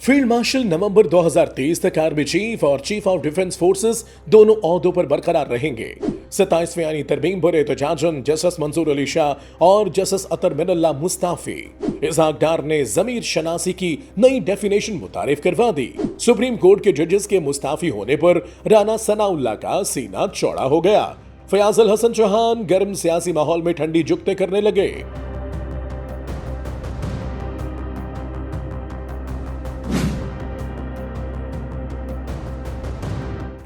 Field marshal नवंबर 2023 तक army chief और chief of defence forces दोनों ओहदों पर बरकरार रहेंगे। 27वीं आईनी तरमीम पर एहतजाजन जस्टिस मंसूर अली शाह और जस्टिस अतर मिनल्ला मुस्ताफी। इसहाक डार ने जमीर शनासी की नई डेफिनेशन मुतारिफ करवा दी। सुप्रीम कोर्ट के जजेस के मुस्ताफी होने पर राना सनाउल्लाह का सीना चौड़ा हो गया। फयाज अल हसन चौहान गर्म सियासी माहौल में ठंडी जुगते करने लगे।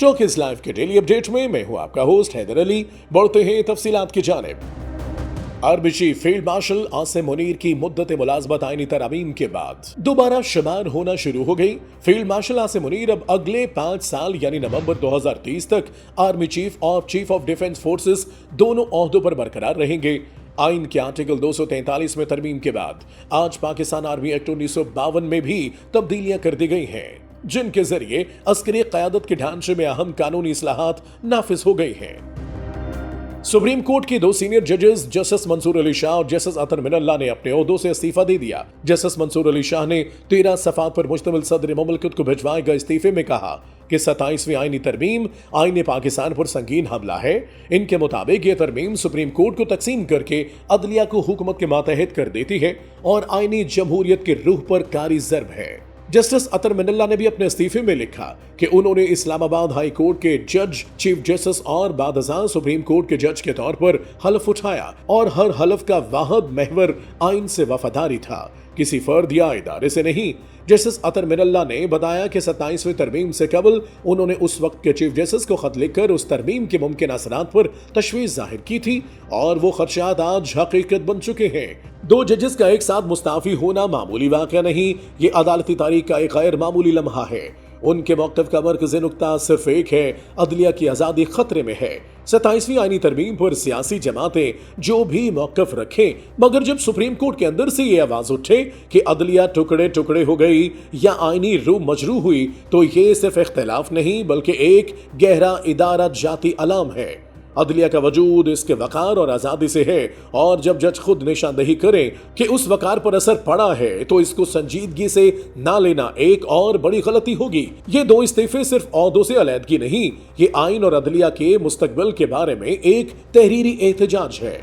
टॉकीज लाइव के डेली अपडेट में मैं हूं आपका होस्ट हैदर अली। बढ़ते हैं तफसीलात की जानिब। Army chief field marshal Asim Munir की मुद्दत मुलाजमत आईनी तरमीम के बाद दोबारा शुमार होना शुरू हो गई। फील्ड मार्शल आसिम मुनीर अब अगले 5 साल यानी नवंबर 2030 तक आर्मी चीफ और चीफ ऑफ डिफेंस फोर्सेस दोनों ओहदों पर बरकरार रहेंगे। आइन के आर्टिकल 243 में तरमीम के बाद आज पाकिस्तान आर्मी एक्ट 1952 में भी तब्दीलियां कर दी गई हैं, जिनके जरिए अस्करी क़यादत के ढांचे में अहम कानूनी इस्लाहात नाफिज हो गई हैं। सुप्रीम कोर्ट के 2 सीनियर जजेस जस्टिस मंसूर अली शाह और जस्टिस अतर मिनल्ला ने अपने ओहदों से इस्तीफा दे दिया। जस्टिस मंसूर अली शाह ने 13 सफ़ात पर मुश्तमिल सदर मुमलिकत को भिजवाए गए इस्तीफे में कहा कि 27वीं आईनी तरमीम आईने पाकिस्तान पर संगीन हमला है। इनके मुताबिक ये तरमीम सुप्रीम कोर्ट को तकसीम करके अदलिया को हुकूमत के मातहत कर देती है और आईनी जमहूरियत की रूह पर कारी ज़र्ब है। जस्टिस अतर मिनल्ला ने भी अपने इस्तीफे में लिखा कि उन्होंने इस्लामाबाद हाई कोर्ट के जज, चीफ जस्टिस और बादशाह सुप्रीम कोर्ट के जज के तौर पर हलफ उठाया और हर हलफ का वाहिद महवर आइन से वफादारी था, किसी फर्द या इदारे से नहीं। जस्टिस अतर मिनल्ला ने बताया कि 27वीं तरमीम से कबल उन्होंने उस वक्त के चीफ जस्टिस को खत लिखकर उस तरमीम के मुमकिन असरात पर तशवीश जाहिर की थी और वो खदशात आज हकीकत बन चुके हैं। 2 जजेस का एक साथ मुस्ताफी होना मामूली वाक़या नहीं, ये अदालती तारीख का एक गैर मामूली लम्हा है। उनके मौक़िफ़ का मरकज़ी नुक्ता सिर्फ एक है, अदलिया की आज़ादी खतरे में है। 27वीं आईनी तरमीम पर सियासी जमातें जो भी मौक़िफ़ रखें, मगर जब सुप्रीम कोर्ट के अंदर से ये आवाज़ उठे कि अदलिया टुकड़े टुकड़े हो गई या आईनी रूह मजरू हुई, तो ये सिर्फ इख्तिलाफ नहीं बल्कि एक गहरा इदारा जाती अलाम है। अदलिया का वजूद इसके वकार और आज़ादी से है और जब जज खुद निशानदही करें कि उस वकार पर असर पड़ा है तो इसको संजीदगी से ना लेना एक और बड़ी गलती होगी। ये 2 इस्तीफे सिर्फ ओहदों से अलहदगी नहीं, ये आइन और अदलिया के मुस्तकबिल के बारे में एक तहरीरी एहतजाज है।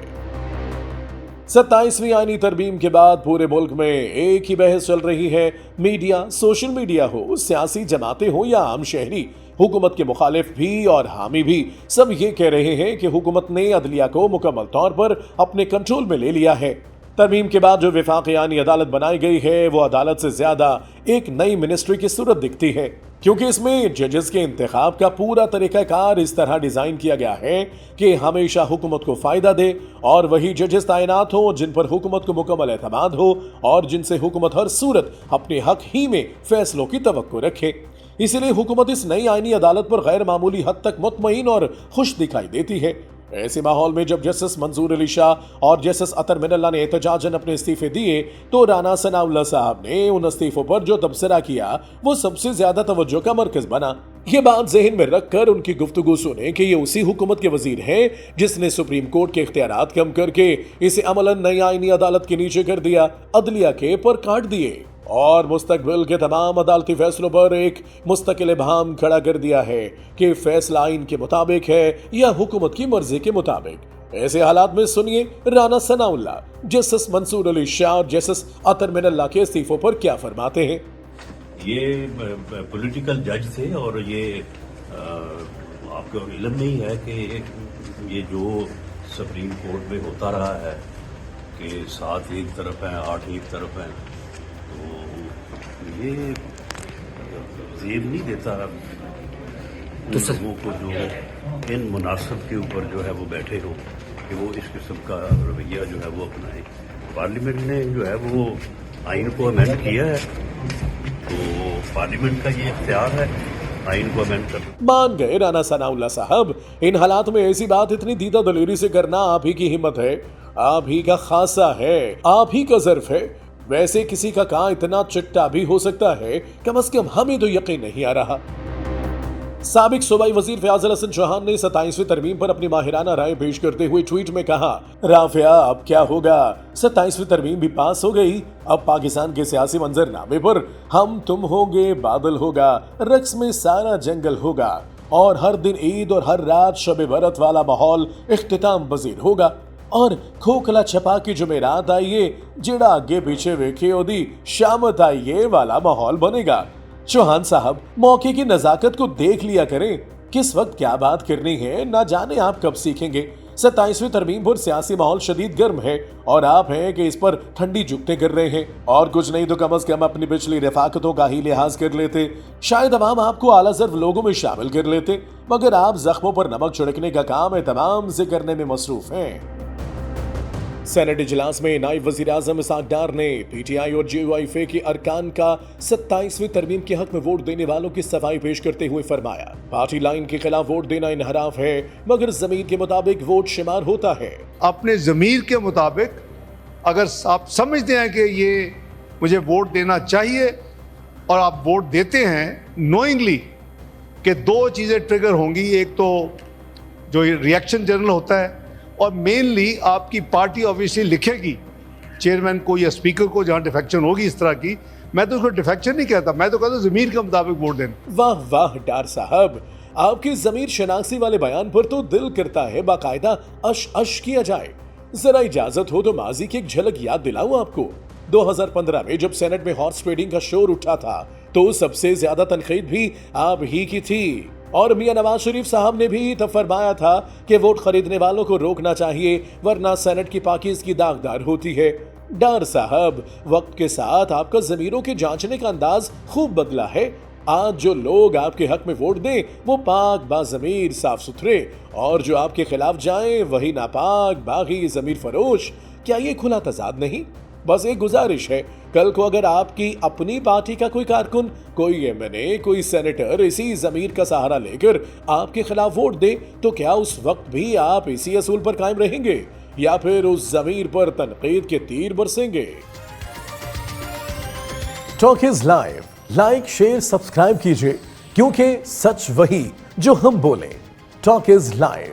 27वीं आईनी तरमीम के बाद पूरे मुल्क में एक ही बहस चल रही है। मीडिया, सोशल मीडिया हो, सियासी जमातें हो या आम शहरी, हुकूमत के मुखालिफ भी और हामी भी सब ये कह रहे हैं कि हुकूमत ने अदलिया को मुकम्मल तौर पर अपने कंट्रोल में ले लिया है। तरमीम के बाद जो विफाक़ी आईनी अदालत बनाई गई है वो अदालत से ज्यादा एक नई मिनिस्ट्री की सूरत दिखती है, क्योंकि इसमें जजेस के इंतखाब का पूरा तरीक़ाकार इस तरह डिज़ाइन किया गया है कि हमेशा हुकूमत को फ़ायदा दे और वही जजेस तैनात हो जिन पर हुकूमत को मुकम्मल एतमाद हो और जिनसे हुकूमत हर सूरत अपने हक ही में फैसलों की तवक्को रखे। इसीलिए हुकूमत इस नई आईनी अदालत पर गैर मामूली हद तक मुतमईन और खुश दिखाई देती है। ऐसे माहौल में जब जस्टिस मंसूर अली शाह और जस्टिस अतर मिनल्ला ने एहतजाजन अपने इस्तीफे दिए तो राना सनाउल्लाह साहब ने उन इस्तीफों पर जो तबसरा किया वो सबसे ज्यादा तवज्जो का मरकज बना। ये बात ज़हन में रखकर उनकी गुफ्तगू सुने कि ये उसी हुकूमत के वजीर हैं जिसने सुप्रीम कोर्ट के इख्तियारात कम करके इसे अमलन नई आईनी अदालत के नीचे कर दिया, अदलिया के पर काट दिए और मुस्तकबिल के तमाम अदालती फैसलों पर एक मुस्तकिल इबहाम खड़ा कर दिया है कि फैसला आइन के मुताबिक है या हुकूमत की मर्जी के मुताबिक। ऐसे हालात में सुनिए राना सनाउल्लाह, जस्टिस मंसूर अली शाह और जस्टिस अतर मिनल्ला के इस्तीफों पर क्या फरमाते हैं। ये पॉलिटिकल जज थे और ये आपको इल्म नहीं है कि ये जो सुप्रीम कोर्ट में होता रहा है कि 7 एक तरफ हैं, 8 एक तरफ हैं, तो ये जेब नहीं देता तो लोगों को जो इन मुनासिब के ऊपर जो है वो बैठे हो कि वो इस किस्म का रवैया जो है वो अपनाए। पार्लियामेंट ने जो है वो आइन को अमेंड किया है, तो पार्लियामेंट का ये इख्तियार है आइन को अमेंड करना। मान गए राना सनाउल्लाह साहब, इन हालात में ऐसी बात इतनी दीदा दलेरी से करना आप ही की हिम्मत है, आप ही का खासा है, आप ही का ज़र्फ है। वैसे किसी का कहाँ इतना चिट्टा भी हो सकता है, कम से कम हमें तो यकीन नहीं आ रहा। साबिक सूबाई वजीर फयाज हसन चौहान ने 27वीं तरमीम पर अपनी माहिराना राय पेश करते हुए ट्वीट में कहा, राफिया अब क्या होगा, 27वीं तरमीम भी पास हो गई, अब पाकिस्तान के सियासी मंजरनामे पर हम तुम होंगे, बादल होगा, रक्स में सारा जंगल होगा और हर दिन ईद और हर रात शब बरत वाला माहौल इख्तिताम पजीर होगा और खोखला छपा की जुमेरात आइए, जिड़ा आगे पीछे वेखे ओदी शामत आइए वाला माहौल बनेगा। चौहान साहब, मौके की नजाकत को देख लिया करें, किस वक्त क्या बात करनी है ना जाने आप कब सीखेंगे। 27वीं तरमीम पर सियासी माहौल शदीद गर्म है और आप हैं कि इस पर ठंडी जुगतें कर रहे हैं, और कुछ नहीं तो कम से कम अपनी पिछली रफाकतों का ही लिहाज कर लेते, शायद अवाम आपको आला ज़र्फ लोगों में शामिल कर लेते, मगर आप जख्मों पर नमक छिड़कने का काम तमाम से करने में मसरूफ हैं। सेनेट इजलास में नायब वजीर आजम इसहाक डार ने पीटीआई और जेयूआईफे के अरकान का 27वीं तरमीम के हक में वोट देने वालों की सफाई पेश करते हुए फरमाया, पार्टी लाइन के खिलाफ वोट देना इनहराफ है, मगर जमीर के मुताबिक वोट शुमार होता है। अपने जमीर के मुताबिक अगर आप समझते हैं कि ये मुझे वोट देना चाहिए और आप वोट देते हैं नोइंगली कि दो चीज़ें ट्रिगर होंगी, एक तो जो रिएक्शन जनरल होता है और मेनली आपकी पार्टी ऑब्वियसली लिखेगी चेयरमैन को या स्पीकर को जहां डिफेक्शन होगी इस तरह की। मैं तो उसको डिफेक्शन नहीं कहता, मैं तो कहता जमीर के मुताबिक वोट देना। वाह वाह डार साहब, आपके जमीर शनाख्ती वाले बयान पर तो दिल करता है बाकायदा अश अश किया जाए। जरा इजाजत हो तो माजी की एक झलक याद दिलाऊं आपको। 2015 में जब सेनेट में हॉर्स ट्रेडिंग का शोर उठा था तो सबसे ज्यादा तनकीद भी आप ही की थी, और मियां नवाज शरीफ साहब ने भी तब फरमाया था कि वोट खरीदने वालों को रोकना चाहिए वरना सेनेट की पाकीज़गी दागदार होती है। डार साहब, वक्त के साथ आपका जमीरों के जांचने का अंदाज खूब बदला है। आज जो लोग आपके हक में वोट दें वो पाक बाज़मीर साफ सुथरे, और जो आपके खिलाफ जाएं वही नापाक बागी जमीर फरोश। क्या ये खुला तजाद नहीं? बस एक गुजारिश है, कल को अगर आपकी अपनी पार्टी का कोई कारकुन, कोई एमएनए, कोई सेनेटर इसी जमीर का सहारा लेकर आपके खिलाफ वोट दे तो क्या उस वक्त भी आप इसी असूल पर कायम रहेंगे या फिर उस जमीर पर तनकीद के तीर बरसेंगे? Talk is live, like share subscribe कीजिए, क्योंकि सच वही जो हम बोले। Talk is live.